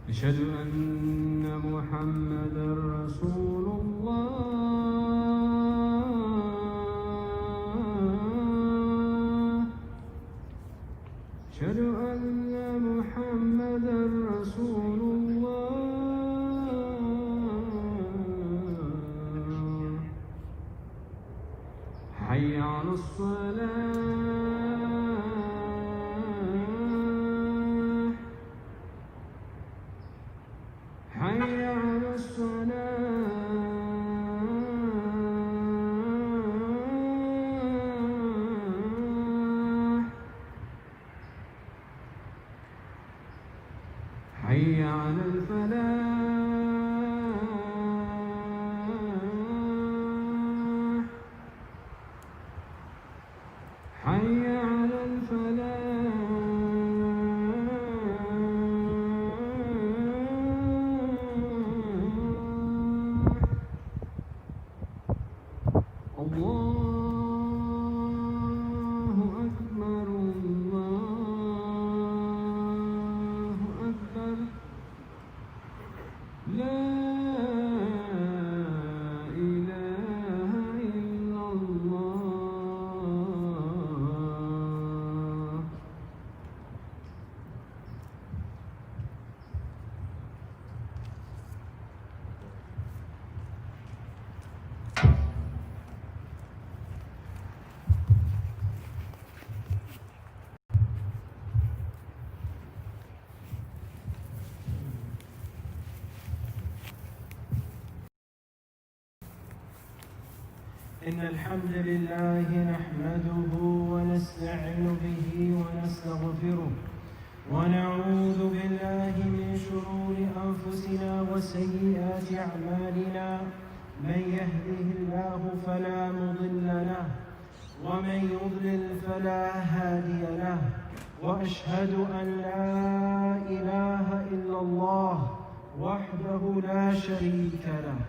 أشهد أن محمدا رسول الله. أشهد أن محمدا رسول الله. حي على الصلاة. حي على الصلاة. حي على الفلاح. حي على الفلاح. الله أكبر الله أكبر. لا إله إلا الله. إن الحمد لله نحمده ونستعين به ونستغفره ونعوذ بالله من شرور أنفسنا وسيئات أعمالنا. من يهده الله فلا مضل له ومن يضلل فلا هادي له. وأشهد أن لا إله إلا الله وحده لا شريك له.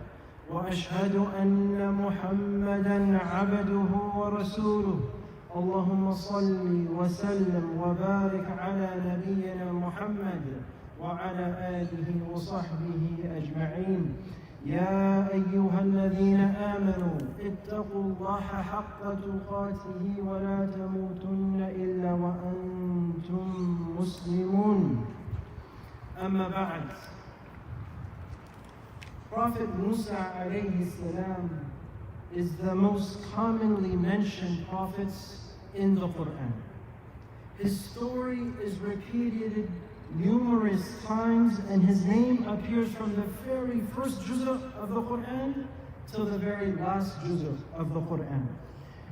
وأشهد أن محمدًا عبده ورسوله. اللهم صل وسلم وبارك على نبينا محمد وعلى آله وصحبه أجمعين. يا أيها الذين آمنوا اتقوا الله حق تقاته ولا تموتن إلا وأنتم مسلمون. أما بعد. Prophet Musa alayhi salam is the most commonly mentioned prophets in the Quran. His story is repeated numerous times and his name appears from the very first juz'ah of the Quran till the very last juz'ah of the Quran.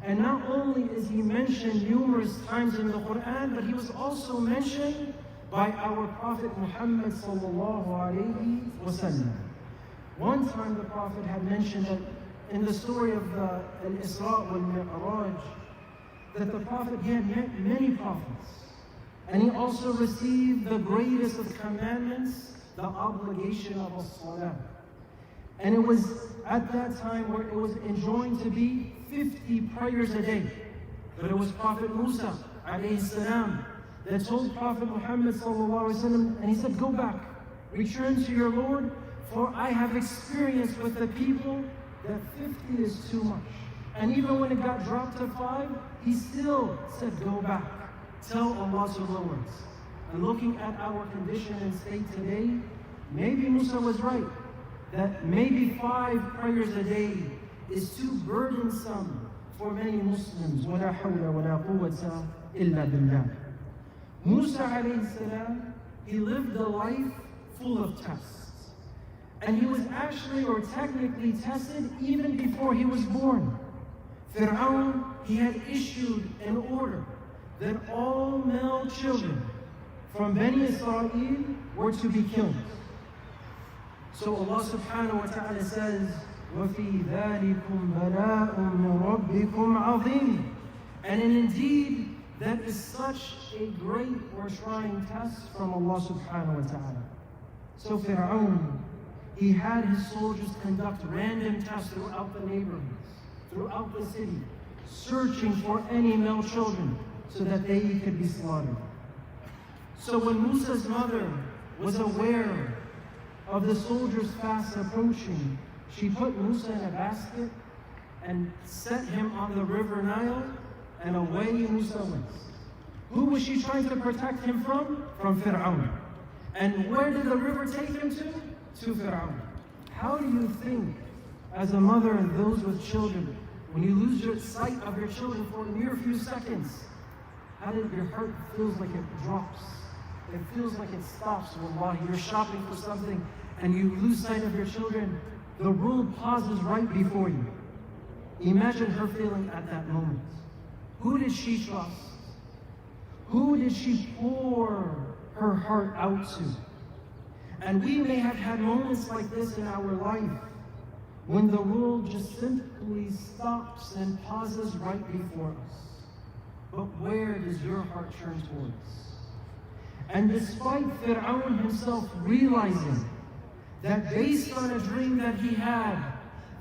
And not only is he mentioned numerous times in the Quran, but he was also mentioned by our Prophet Muhammad sallallahu alayhi wa sallam. One time the Prophet had mentioned that in the story of the Al-Isra wal-Mi'raj, that the Prophet had met many prophets. And he also received the greatest of commandments, the obligation of as-salah. And it was at that time where it was enjoined to be 50 prayers a day. But it was Prophet Musa alayhi salam that told Prophet Muhammad sallallahu alayhi wa sallam, and he said, go back, return to your Lord, for I have experienced with the people that 50 is too much. And even when it got dropped to 5, he still said, go back, tell Allah to lower it. And looking at our condition and state today, maybe Musa was right, that maybe 5 prayers a day is too burdensome for many Muslims. وَلَا حَوْلَ وَلَا قُوَّةَ إِلَّا بِاللَّهِ. Musa alayhi salam, he lived a life full of tests. And he was actually or technically tested even before he was born. Fir'aun, he had issued an order that all male children from Bani Israel were to be killed. So Allah subhanahu wa ta'ala says, وَفِي ذَلِكُمْ بَلَاءٌ مِّن رَبِّكُمْ عَظِيمٌ. And indeed, that is such a great or trying test from Allah subhanahu wa ta'ala. So Fir'aun, he had his soldiers conduct random tests throughout the neighborhoods, throughout the city, searching for any male children so that they could be slaughtered. So when Musa's mother was aware of the soldiers fast approaching, she put Musa in a basket and set him on the river Nile, and away Musa went. Who was she trying to protect him from? From Fir'aun. And where did the river take him to? To Fir'aun. How do you think, as a mother and those with children, when you lose your sight of your children for a mere few seconds, how did your heart feels like it drops? It feels like it stops. Wallahi, you're shopping for something and you lose sight of your children. The world pauses right before you. Imagine her feeling at that moment. Who did she trust? Who did she pour her heart out to? And we may have had moments like this in our life when the world just simply stops and pauses right before us. But where does your heart turn towards? And despite Fir'aun himself realizing that based on a dream that he had,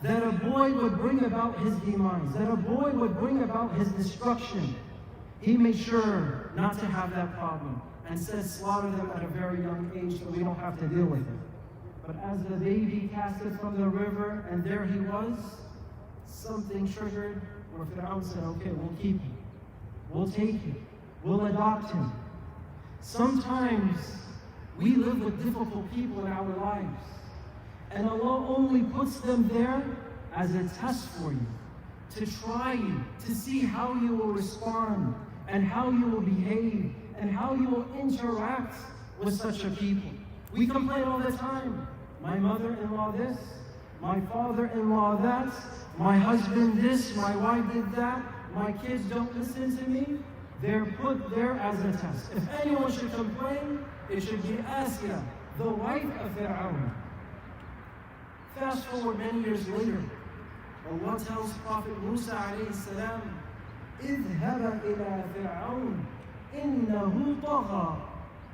that a boy would bring about his demise, that a boy would bring about his destruction, he made sure not to have that problem and said slaughter them at a very young age so we don't have to deal with it. But as the baby casted from the river and there he was, something triggered where Fir'aun said, okay, we'll keep him. We'll take him. We'll adopt him. Sometimes we live with difficult people in our lives, and Allah only puts them there as a test for you, to try you, to see how you will respond, and how you will behave, and how you will interact with such a people. We complain all the time. My mother-in-law this, my father-in-law that, my husband this, my wife did that, my kids don't listen to me. They're put there as a test. If anyone should complain, it should be Asya, the wife of Fir'aun. Fast forward many years later, Allah tells Prophet Musa alayhi salam, اذهب إلى فرعون إنه طغى.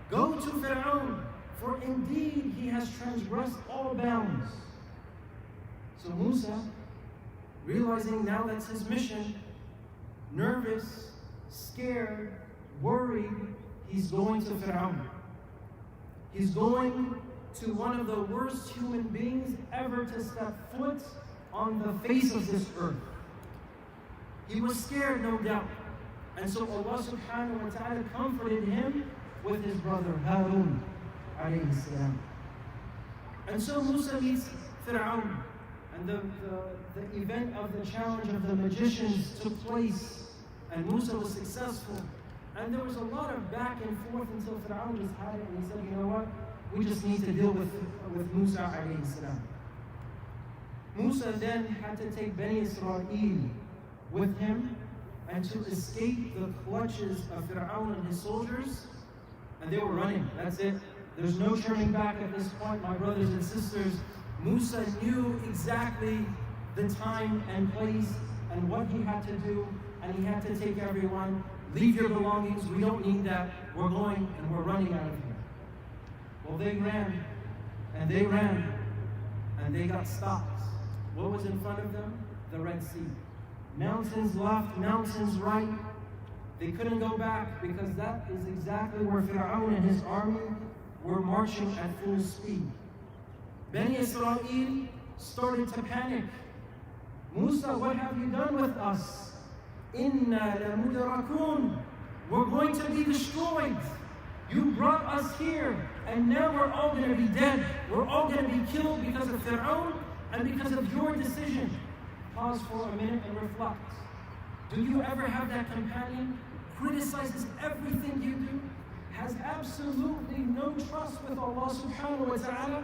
Go to Fir'aun, for indeed he has transgressed all bounds. So Musa, realizing now that's his mission, nervous, scared, worried, he's going to Fir'aun. He's going to one of the worst human beings ever to step foot on the face of this earth. He was scared, no doubt. And so Allah subhanahu wa ta'ala comforted him with his brother Harun alayhi salam. And so Musa meets Fir'aun, and the event of the challenge of the magicians took place, and Musa was successful. And there was a lot of back and forth until Fir'aun just had it, and he said, you know what? We just need to deal with Musa alayhi salam. Musa then had to take Bani Israel with him and to escape the clutches of Fir'aun and his soldiers. And they were running, that's it. There's no turning back at this point, my brothers and sisters. Musa knew exactly the time and place and what he had to do, and he had to take everyone. Leave your belongings, we don't need that. We're going and we're running out of here. Well, they ran, and they ran, and they got stopped. What was in front of them? The Red Sea. Mountains left, mountains right. They couldn't go back because that is exactly where Fir'aun and his army were marching at full speed. Bani Israel started to panic. Musa, what have you done with us? Inna lamudrakun. We're going to be destroyed. You brought us here, and now we're all going to be dead. We're all going to be killed because of Fir'aun and because of your decision. Pause for a minute and reflect. Do you ever have that companion criticizes everything you do, has absolutely no trust with Allah subhanahu wa ta'ala?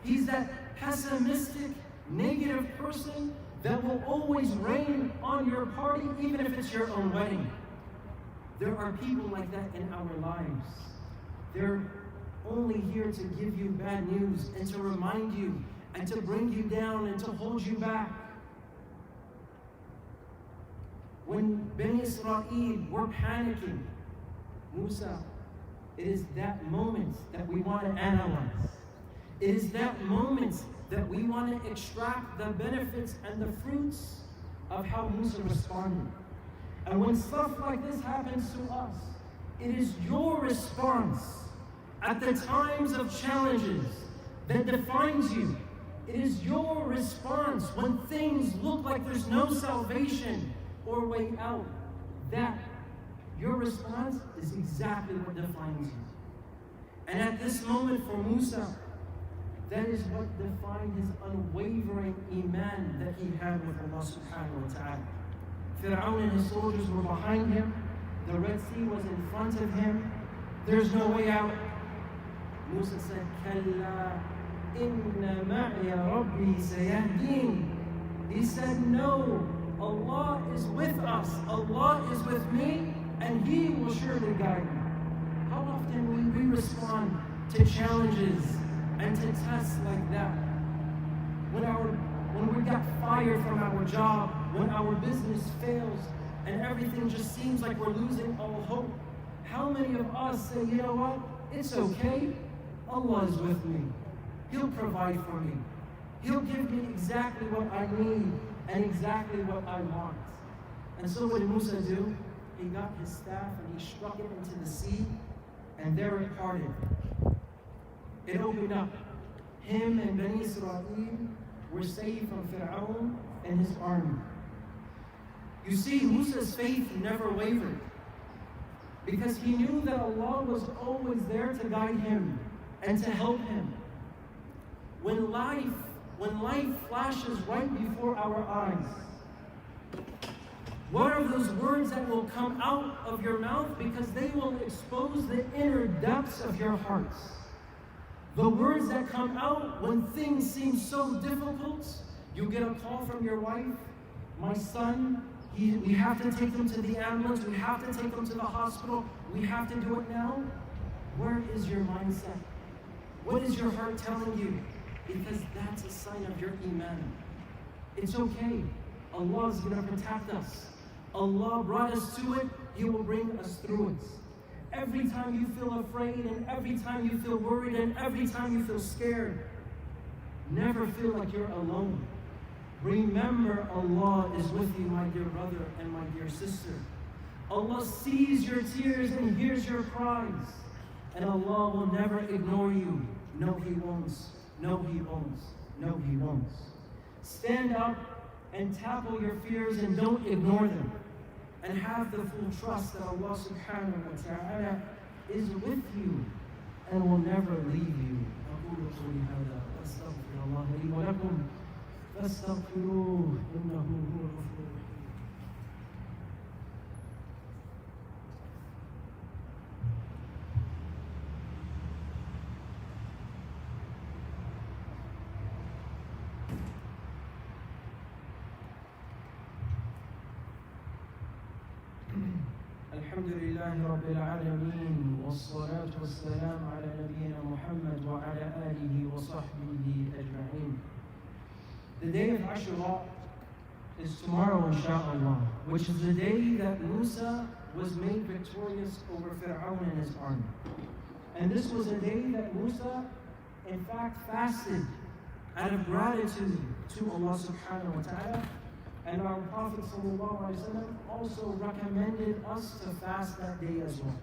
He's that pessimistic, negative person that will always rain on your party, even if it's your own wedding. There are people like that in our lives. They're only here to give you bad news and to remind you and to bring you down and to hold you back. When when Bani Israel were panicking, Musa, it is that moment that we want to analyze. It is that moment that we want to extract the benefits and the fruits of how Musa responded. And when stuff like this happens to us, it is your response at the times of challenges that defines you. It is your response when things look like there's no salvation or way out. That your response is exactly what defines you. And at this moment for Musa, that is what defined his unwavering iman that he had with Allah subhanahu wa ta'ala. Fir'aun and his soldiers were behind him. The Red Sea was in front of him. There's no way out. Musa said, Kalla inna ma'iya rabbi sayahdeen. He said, no, Allah is with us. Allah is with me, and He will surely guide me. How often will we respond to challenges and to tests like that? When we got fired from our job, when our business fails, and everything just seems like we're losing all hope, how many of us say, you know what, it's okay, Allah is with me. He'll provide for me. He'll give me exactly what I need and exactly what I want. And so what did Musa do? He got his staff and he struck it into the sea, and there it parted. It opened up. Him and Bani Israel were saved from Fir'aun and his army. You see, Musa's faith never wavered, because he knew that Allah was always there to guide him and to help him. When life flashes right before our eyes, what are those words that will come out of your mouth? Because they will expose the inner depths of your hearts. The words that come out when things seem so difficult. You get a call from your wife, my son, we have to take him to the ambulance, we have to take him to the hospital, we have to do it now. Where is your mindset? What is your heart telling you? Because that's a sign of your iman. It's okay. Allah is going to protect us. Allah brought us to it, He will bring us through it. Every time you feel afraid, and every time you feel worried, and every time you feel scared, never feel like you're alone. Remember, Allah is with you, my dear brother and my dear sister. Allah sees your tears and hears your cries. And Allah will never ignore you. No, He won't. No, He won't. No, He won't. Stand up and tackle your fears and don't ignore them. And have the full trust that Allah subhanahu wa ta'ala is with you and will never leave you. أقول قولي هذا وأستغفر الله لي ولكم فاستغفروه إنه هو الغفور الرحيم. الحمد لله رب العالمين والصلاة والسلام على نبينا محمد وعلى آله وصحبه أجمعين. The day of Ashura is tomorrow, inshallah, which is the day that Musa was made victorious over Fir'aun and his army. And this was a day that Musa, in fact, fasted out of gratitude to Allah subhanahu wa ta'ala. And our Prophet ﷺ also recommended us to fast that day as well.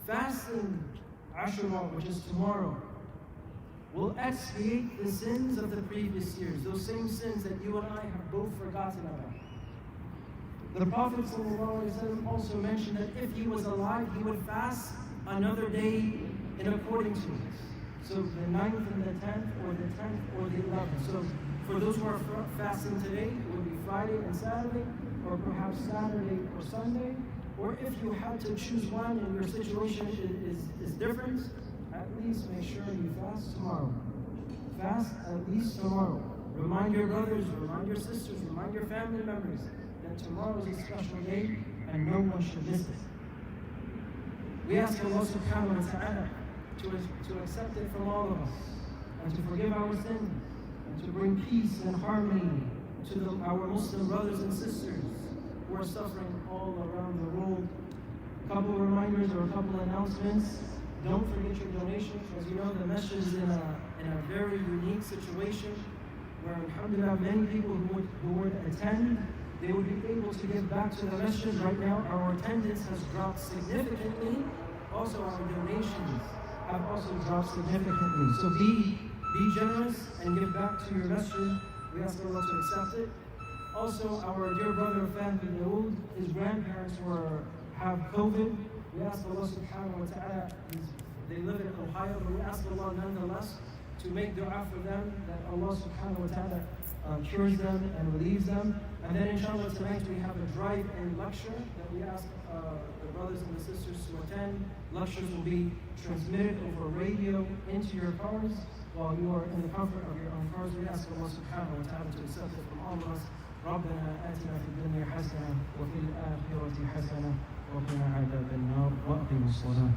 Fasting Ashura, which is tomorrow, will expiate the sins of the previous years, those same sins that you and I have both forgotten about. The Prophet ﷺ also mentioned that if he was alive, he would fast another day in accordance to this. So the 9th and the 10th, or the 10th or the 11th. So for those who are fasting today, it would be Friday and Saturday, or perhaps Saturday or Sunday. Or if you had to choose one and your situation is different, at least make sure you fast tomorrow. Fast at least tomorrow. Remind your brothers, remind your sisters, remind your family members that tomorrow is a special day and no one should miss it. We ask Allah subhanahu wa ta'ala to accept it from all of us, and to forgive our sins, and to bring peace and harmony to our Muslim brothers and sisters, who are suffering all around the world. A couple of reminders or a couple of announcements. Don't forget your donations. As you know, the masjid is in a very unique situation where, alhamdulillah, many people who would attend, they would be able to give back to the masjid. Right now, our attendance has dropped significantly. Also, our donations have also dropped significantly. So be generous and give back to your masjid. We ask Allah to accept it. Also, our dear brother Fahmy, his grandparents have COVID. We ask Allah subhanahu wa ta'ala, they live in Ohio, but we ask Allah nonetheless to make dua for them, that Allah subhanahu wa ta'ala cures them and relieves them. And then inshallah tonight we have a drive-in lecture that we ask the brothers and the sisters to attend. Lectures will be transmitted over radio into your cars while you are in the comfort of your own cars. We ask Allah subhanahu wa ta'ala to accept it from all of us. ربنا آتنا في الدنيا حسنة وفي الآخرة حسنة وقنا عذاب النار وأقيموا الصلاة.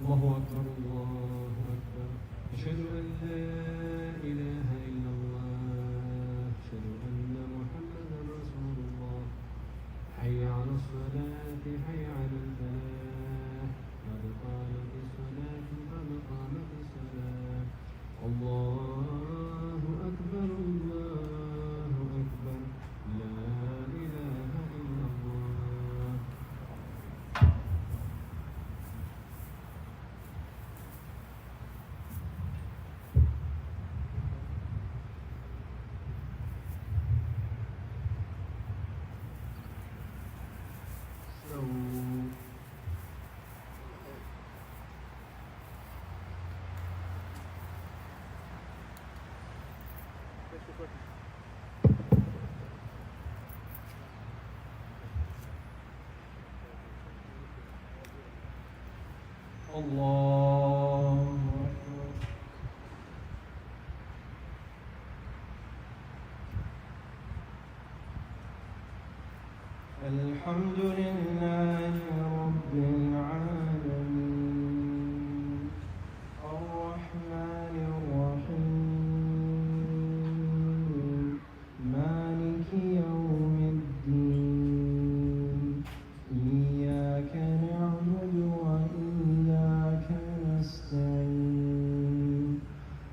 الله أكبر الله أكبر أشهد أن لا إله إلا الله أشهد أن محمدا رسول الله حي على الصلاة حي على الفلاح قد قامت الصلاة قد قامت الصلاة الله أكبر الله أكبر لا إله إلا الله. الله أكبر. الحمد لله رب العالمين الرحمن الرحيم مالك يوم الدين إياك نعبد وإياك نستعين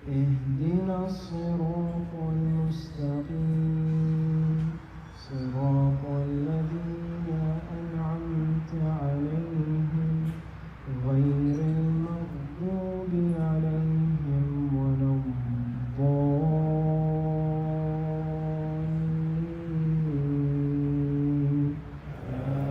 اهدنا الصراط المستقيم صراط الذين أنعمت عليهم غير المغضوب عليهم ولا الضالين آمين.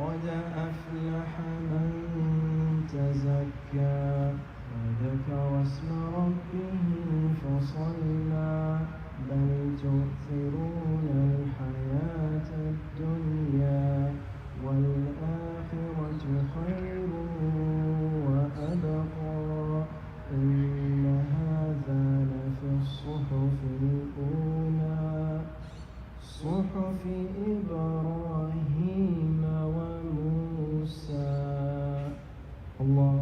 قد أفلح من تزكى وذكر اسم ربه فصلى بل تؤثرون الحياة الدنيا والآخرة خير وأبقى إن هذا لفي الصحف الأولى صحف إبراهيم وموسى. الله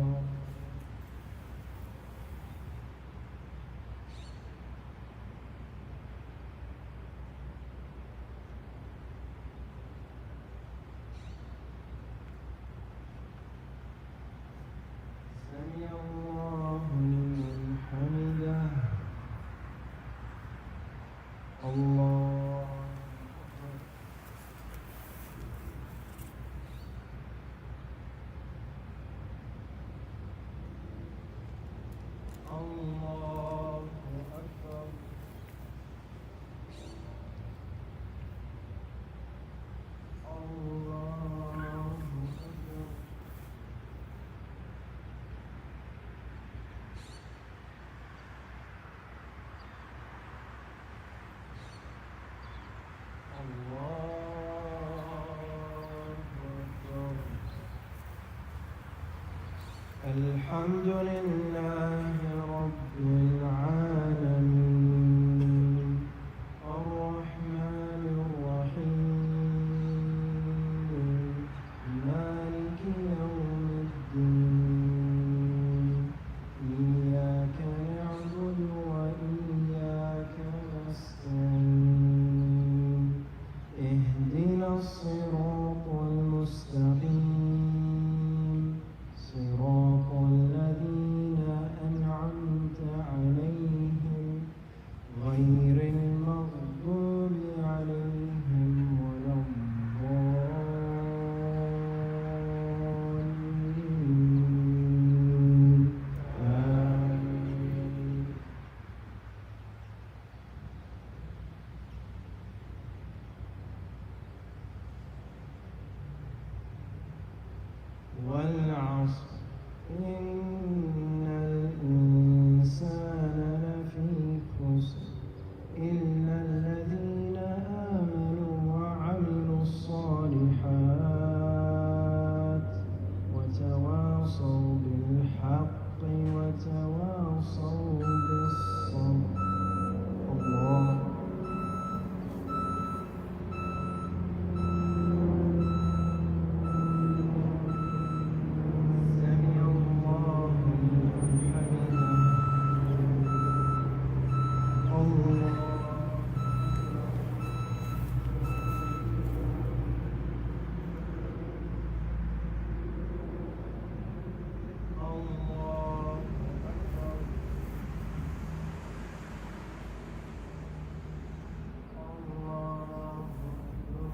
الحمد لله رب العالمين الرحمن الرحيم مالك يوم الدين إياك نعبد وإياك نستعين اهدنا الصراط المستقيم صراط الذين أنعمت عليهم غير المغضوب عليهم ولا الضالين آمين. والعصر إن الإنسان لفي خسر إلا الذين آمنوا وعملوا الصالحات وتواصوا بالحق وتواصوا بالصبر. الله سمع الله لمن حمده. الله الله أكبر. الله أكبر.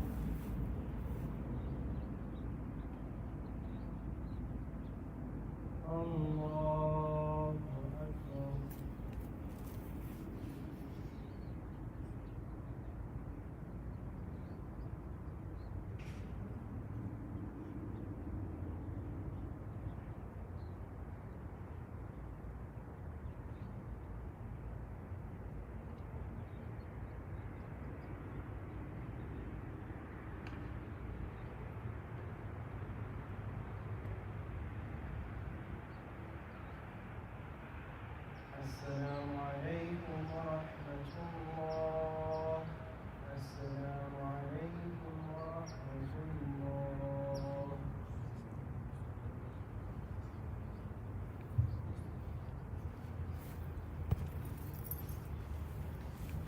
الله